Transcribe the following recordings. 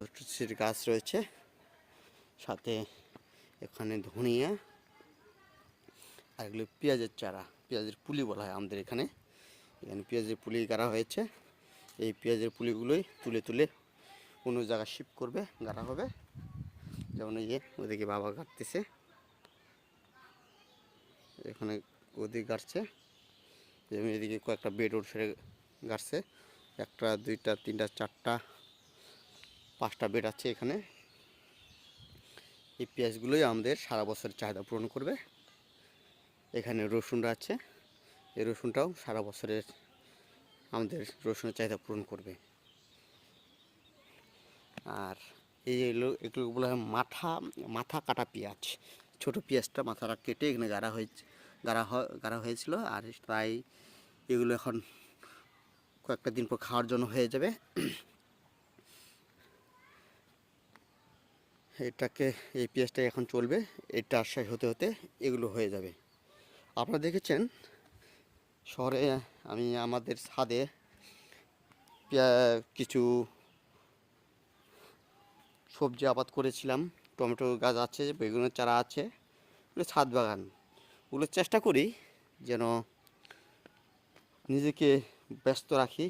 মটরশুঁটির গাছ রয়েছে, সাথে এখানে ধনিয়া, আর এগুলো পেঁয়াজের চারা, পেঁয়াজের পুলি বলা হয় আমাদের এখানে। এখানে পেঁয়াজের পুলি গাড়া হয়েছে। এই পেঁয়াজের পুলিগুলোই তুলে তুলে কোনো জায়গায় শিফট করবে, গাড়া হবে। যেমন এই যে ওদিকে বাবা গাড়তেছে, এখানে ওদিকে গাড়ছে, যেমন এদিকে কয়েকটা বেড ওর সেরে গাড়ছে। একটা, দুইটা, তিনটা, চারটা, পাঁচটা বেড আছে এখানে। এই পেঁয়াজগুলোই আমাদের সারা বছরের চাহিদা পূরণ করবে। এখানে রসুনটা আছে, এই রসুনটাও সারা বছরের আমাদের রসুনের চাহিদা পূরণ করবে। আর এই এগুলো বলা হয় মাথা কাটা পেঁয়াজ। ছোট পেঁয়াজটা মাথাটা কেটে এখানে গাড়া হয়েছিল। আর তাই এগুলো এখন কয়েকটা দিন পর খাওয়ার জন্য হয়ে যাবে। এই পেঁয়াজটা এখন চলবে, এটা আশ্বাস হতে হতে এগুলো হয়ে যাবে। আপনারা দেখেছেন শহরে আমি আমাদের ছাদে কিছু সবজি আবাদ করেছিলাম। টমেটো গাছ আছে, বেগুনের চারা আছে, এগুলো ছাদ বাগান। ওগুলো চেষ্টা করি যেন নিজেকে ব্যস্ত রাখি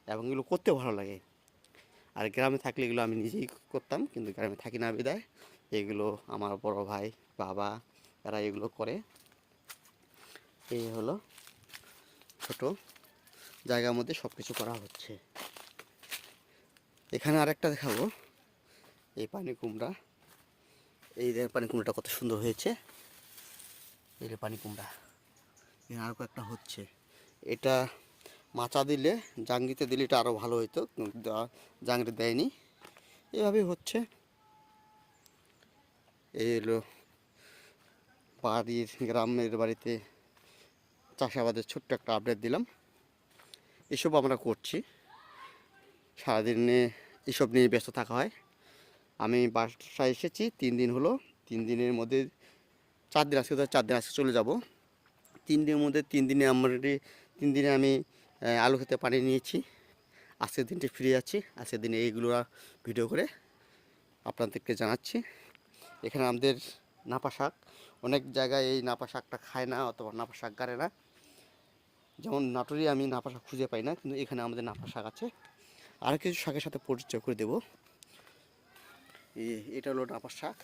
এবং এগুলো করতে ভালো লাগে। আর গ্রামে থাকলে এগুলো আমি নিজেই করতাম, কিন্তু গ্রামে থাকি না বিদায় এগুলো আমার বড় ভাই, বাবা, এরা এগুলো করে। এই হলো ছোট জায়গার মধ্যে সব কিছু করা হচ্ছে। এখানে আরেকটা দেখাবো, এই পানি কুমড়া। এই পানি কুমড়াটা কত সুন্দর হয়েছে। এই পানি কুমড়া এখানে আর কয়েকটা হচ্ছে। এটা মাচা দিলে, জাংরিতে দিলে এটা আরও ভালো হতো, কিন্তু জাংরি দেয়নি। এভাবেই হচ্ছে। এই হলো গ্রামের বাড়িতে চাষাবাদের ছোট্ট একটা আপডেট দিলাম। এসব আমরা করছি, সারাদিনে এসব নিয়ে ব্যস্ত থাকা হয়। আমি বাসায় এসেছি 3 দিন হলো। 3 দিনের মধ্যে 4 দিন, আজকে 4 দিন, আজকে চলে যাব। 3 দিনের মধ্যে 3 দিনে আমি আলু খেতে পানি নিয়েছি। আজকের দিনটি ফ্রি আছি। আজকের দিনে এইগুলো ভিডিও করে আপনাদেরকে জানাচ্ছি। এখানে আমাদের নাপা শাক, অনেক জায়গায় এই নাপা শাকটা খায় না অথবা নাপা শাক গাড়ে না। যেমন নাটোরে আমি নাপা শাক খুঁজে পাই না, কিন্তু এখানে আমাদের নাপা শাক আছে। আর কিছু শাকের সাথে পরিচয় করে দেব। এটা হলো নাপা শাক,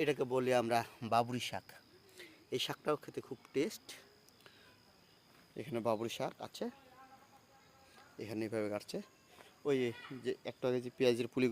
এটাকে বলি আমরা বাবুরি শাক। এই শাকটাও খেতে খুব টেস্ট। এখানে বাবুরি শাক আছে, এখানে এভাবে গাড়ছে। ওই যে একটা যে পেঁয়াজের পুলি